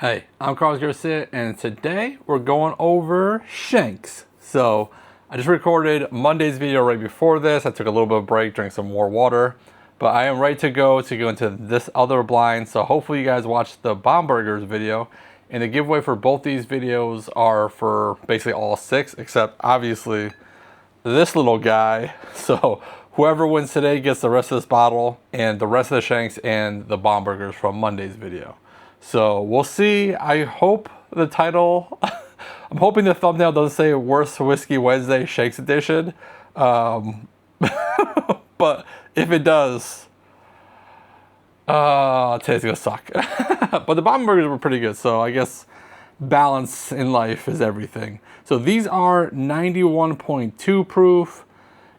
Hey, I'm Carlos Garcia, and today we're going over Shenks. So I just recorded Monday's video right before this. I took a little bit of a break, drank some more water, but I am ready to go into this other blind. So hopefully you guys watched the Bombergers video, and the giveaway for both these videos are for basically all 6, except obviously this little guy. So whoever wins today gets the rest of this bottle and the rest of the Shenks and the Bombergers from Monday's video. So we'll see. I hope the title, I'm hoping the thumbnail doesn't say Worst Whiskey Wednesday Shenks Edition. But if it does, today's gonna suck. But the Bombergers were pretty good, so I guess balance in life is everything. So these are 91.2 proof.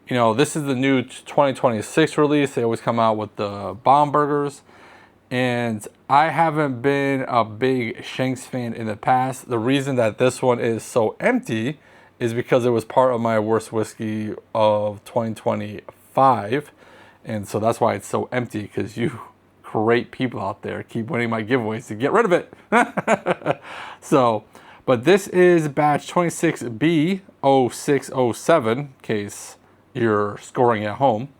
You know, this is the new 2026 release. They always come out with the Bombergers. And I haven't been a big Shenks fan in the past. The reason that this one is so empty is because it was part of my worst whiskey of 2025. And so that's why it's so empty, because you great people out there keep winning my giveaways to get rid of it. So, but this is batch 26B0607, in case you're scoring at home.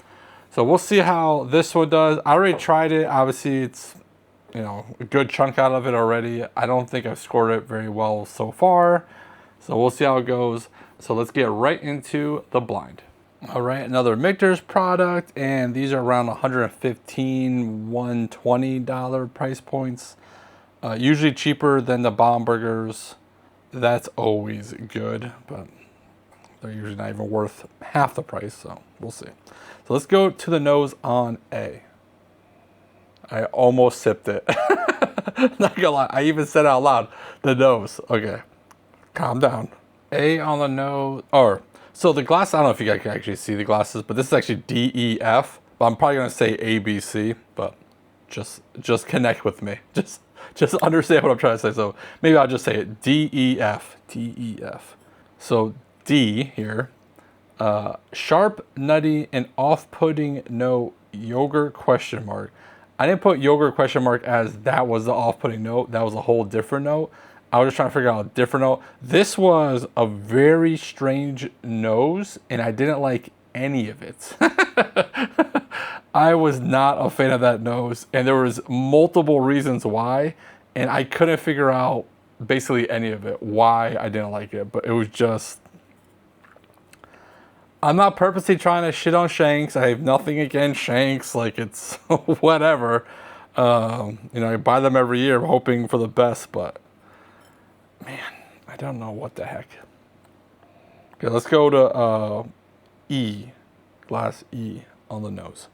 So we'll see how this one does. I already tried it. Obviously, it's, you know, a good chunk out of it already. I don't think I've scored it very well so far. So we'll see how it goes. So let's get right into the blind. All right, another Michter's product, and these are around $115, $120 price points. Usually cheaper than the Bombergers. That's always good, but they're usually not even worth half the price, so we'll see. So let's go to the nose on A. I almost sipped it. Not gonna lie, I even said out loud, the nose. Okay, calm down. A on the nose, so the glass, I don't know if you guys can actually see the glasses, but this is actually DEF, but I'm probably gonna say ABC, but just connect with me. Just understand what I'm trying to say. So maybe I'll just say it, DEF, DEF. So D here, sharp, nutty, and off-putting note, yogurt question mark. I didn't put yogurt question mark as that was the off-putting note. That was a whole different note. I was just trying to figure out a different note. This was a very strange nose, and I didn't like any of it. I was not a fan of that nose, and there was multiple reasons why, and I couldn't figure out basically any of it, why I didn't like it, but it was just, I'm not purposely trying to shit on Shenks. I have nothing against Shenks. Like, it's whatever. You know, I buy them every year hoping for the best, but man, I don't know what the heck. Okay, let's go to E. Glass E on the nose.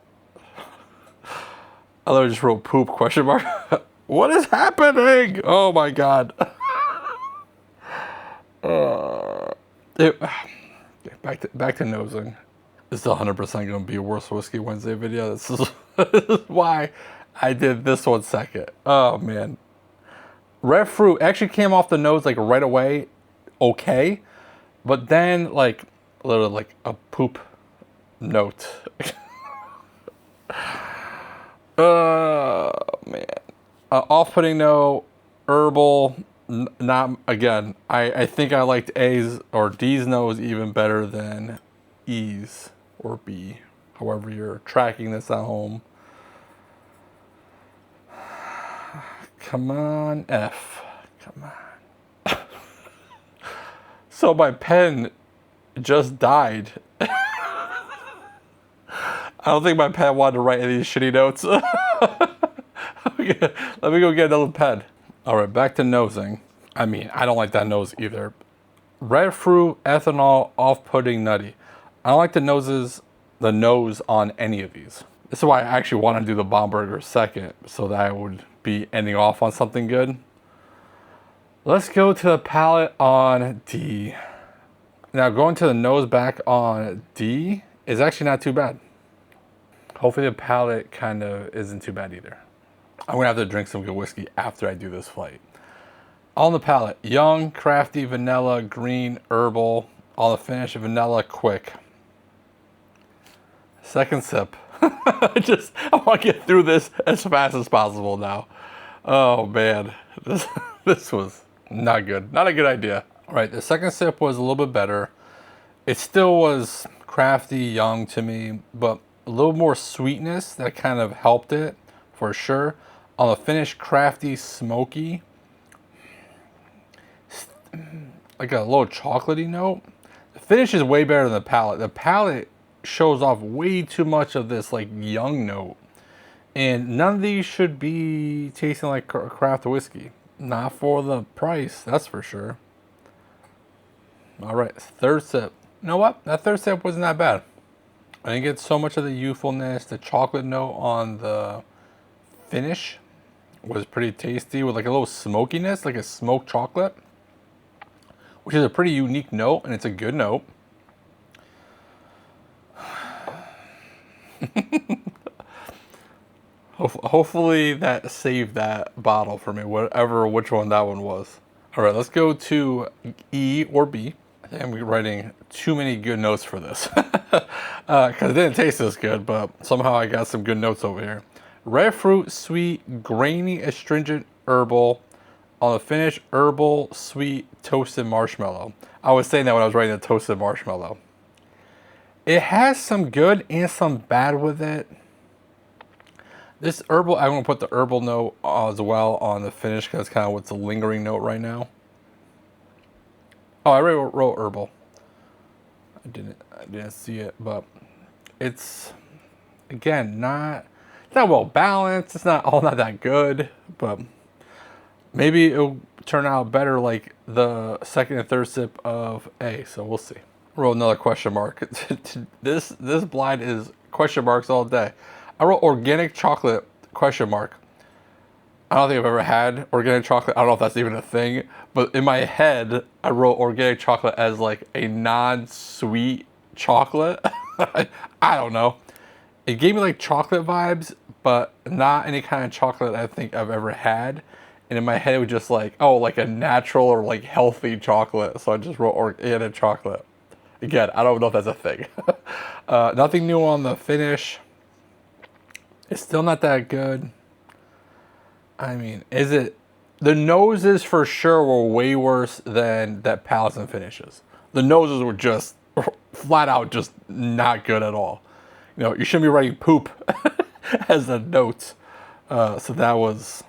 I literally just wrote poop question mark. What is happening? Oh my God. Back to nosing. This is 100% going to be a Worst Whiskey Wednesday video. This is why I did this one second. Oh man. Red fruit actually came off the nose like right away. Okay. But then like literally like a poop note. Oh man. Off-putting note, herbal. Not again. I think I liked A's or D's nose even better than E's or B. However you're tracking this at home. Come on, F. Come on. So my pen just died. I don't think my pen wanted to write any shitty notes. Okay, let me go get another pen. All right, back to nosing. I mean, I don't like that nose either. Red fruit, ethanol, off-putting, nutty. I don't like the nose on any of these. This is why I actually want to do the Bomberger second, so that I would be ending off on something good. Let's go to the palate on D. Now, going to the nose back on D is actually not too bad. Hopefully the palate kind of isn't too bad either. I'm gonna have to drink some good whiskey after I do this flight. On the palate, young, crafty, vanilla, green, herbal. On the finish, vanilla, quick. Second sip. I want to get through this as fast as possible now. Oh man, this This was not good. Not a good idea. All right, the second sip was a little bit better. It still was crafty, young to me, but a little more sweetness that kind of helped it for sure. On the finish, crafty, smoky, like a little chocolatey note. The finish is way better than the palate. The palate shows off way too much of this like young note, and none of these should be tasting like craft whiskey. Not for the price, that's for sure. All right, third sip. You know what? That third sip wasn't that bad. I didn't get so much of the youthfulness. The chocolate note on the finish was pretty tasty with like a little smokiness, like a smoked chocolate, which is a pretty unique note, and it's a good note. Hopefully that saved that bottle for me, which one that one was. All right, let's go to E or B. I think I'm writing too many good notes for this because it didn't taste this good, but somehow I got some good notes over here. Red fruit, sweet, grainy, astringent, herbal. On the finish, herbal, sweet, toasted marshmallow. I was saying that when I was writing the toasted marshmallow. It has some good and some bad with it. This herbal, I'm going to put the herbal note as well on the finish because it's kind of what's a lingering note right now. Oh, I already wrote herbal. I didn't see it, but it's, again, it's not well balanced. It's not that good, but maybe it'll turn out better like the second and third sip of A, so we'll see. Wrote another question mark. This blind is question marks all day. I wrote organic chocolate question mark. I don't think I've ever had organic chocolate. I don't know if that's even a thing, but in my head, I wrote organic chocolate as like a non-sweet chocolate. I don't know. It gave me like chocolate vibes, but not any kind of chocolate I think I've ever had. And in my head, it was just like, oh, like a natural or like healthy chocolate. So I just wrote organic chocolate. Again, I don't know if that's a thing. Nothing new on the finish. It's still not that good. I mean, is it? The noses for sure were way worse than that palates and finishes. The noses were just flat out just not good at all. You know, you shouldn't be writing poop as a note. So that was.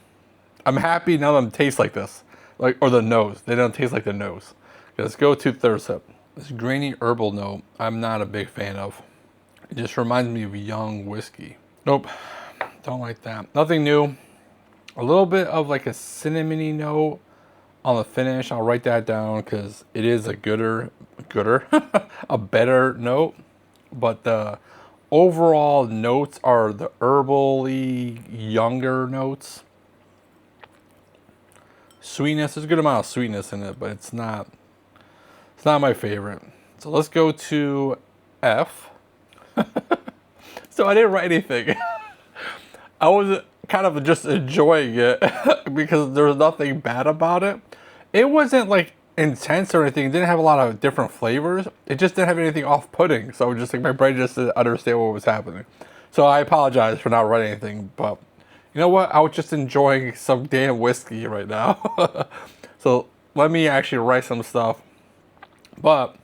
I'm happy none of them taste like this, or the nose. They don't taste like the nose. Let's go to third sip. This grainy herbal note, I'm not a big fan of. It just reminds me of young whiskey. Nope, don't like that. Nothing new. A little bit of like a cinnamony note on the finish. I'll write that down because it is a a better note. But the overall notes are the herbally younger notes. Sweetness, there's a good amount of sweetness in it, but it's not my favorite. So let's go to F. So I didn't write anything. I was kind of just enjoying it because there was nothing bad about it. It wasn't like intense or anything. It didn't have a lot of different flavors. It just didn't have anything off-putting. So just like my brain just didn't understand what was happening. So I apologize for not writing anything, but you know what? I was just enjoying some damn whiskey right now. So let me actually write some stuff. But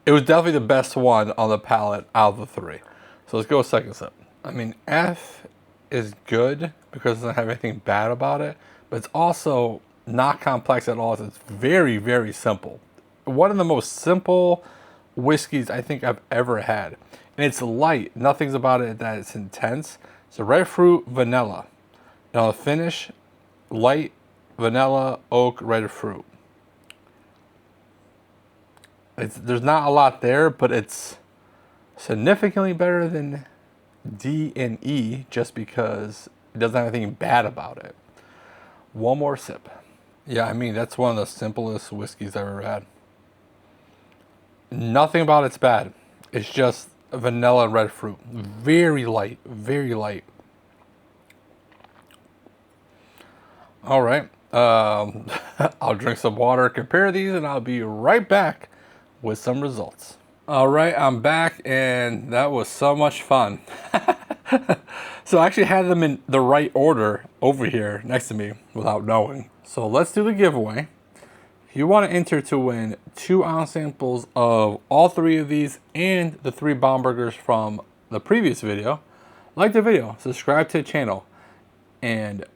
it was definitely the best one on the palate out of the three. So let's go second sip. I mean, F is good because it doesn't have anything bad about it, but it's also not complex at all. It's very, very simple. One of the most simple whiskeys I think I've ever had. And it's light. Nothing's about it that it's intense. So red fruit, vanilla. Now the finish, light, vanilla, oak, red fruit. There's not a lot there, but it's significantly better than D and E just because it doesn't have anything bad about it. One more sip. Yeah, I mean, that's one of the simplest whiskeys I've ever had. Nothing about it's bad. It's just vanilla and red fruit. Very light, very light. All right. I'll drink some water, compare these, and I'll be right back with some results. All right, I'm back, and that was so much fun. So I actually had them in the right order over here next to me without knowing. So let's do the giveaway. If you want to enter to win 2 ounce samples of all 3 of these and the 3 Baumburgers from the previous video, like the video, subscribe to the channel, and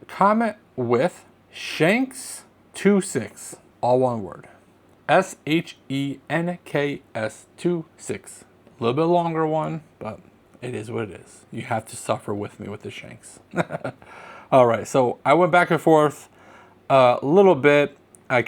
comment with Shenks 26, all one word. SHENKS 26. A little bit longer one, but it is what it is. You have to suffer with me with the Shenks. All right, so I went back and forth a little bit. So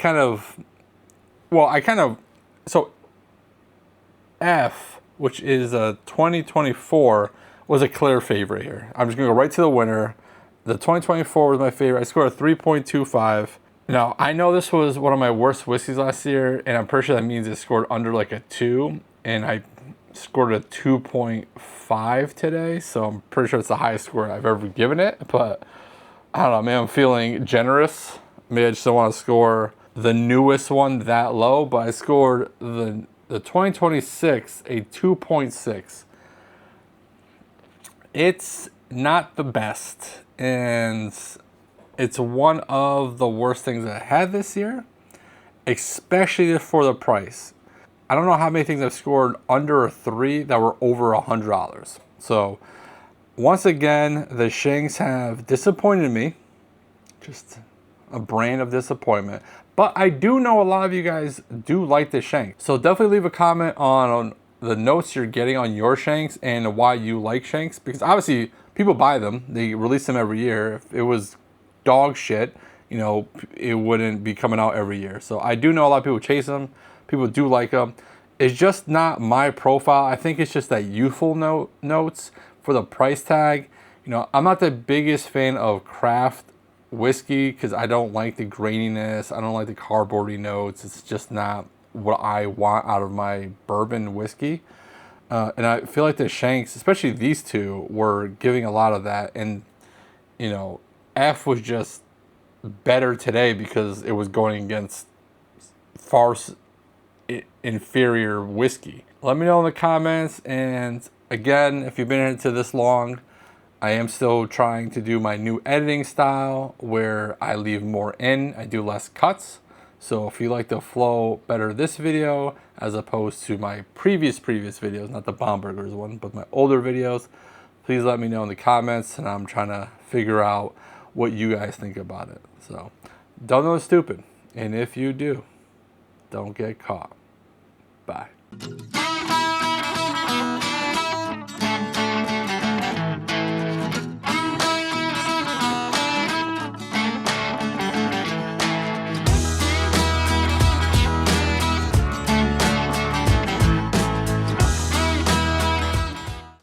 F, which is a 2024, was a clear favorite here. I'm just gonna go right to the winner. The 2024 was my favorite. I scored a 3.25. Now, I know this was one of my worst whiskeys last year, and I'm pretty sure that means it scored under like a 2, and I scored a 2.5 today, so I'm pretty sure it's the highest score I've ever given it, but I don't know, man, I'm feeling generous. Maybe I just don't want to score the newest one that low, but I scored the 2026 a 2.6. It's not the best, and it's one of the worst things I had this year, especially for the price. I don't know how many things I've scored under a 3 that were over $100. So once again, the Shanks have disappointed me. Just a brand of disappointment. But I do know a lot of you guys do like the Shank. So definitely leave a comment on the notes you're getting on your Shanks and why you like Shanks. Because obviously people buy them. They release them every year. If it was dog shit, you know, it wouldn't be coming out every year. So I do know a lot of people chase them. People do like them. It's just not my profile. I think it's just that youthful notes for the price tag. You know, I'm not the biggest fan of craft whiskey because I don't like the graininess. I don't like the cardboardy notes. It's just not what I want out of my bourbon whiskey. And I feel like the Shanks, especially these two, were giving a lot of that. And, you know, F was just better today because it was going against far inferior whiskey. Let me know in the comments, and again, if you've been into this long, I am still trying to do my new editing style where I leave more in, I do less cuts. So if you like the flow better this video as opposed to my previous videos, not the Baumburgers one, but my older videos, please let me know in the comments, and I'm trying to figure out what you guys think about it. So don't know it's stupid, and if you do, don't get caught. Bye.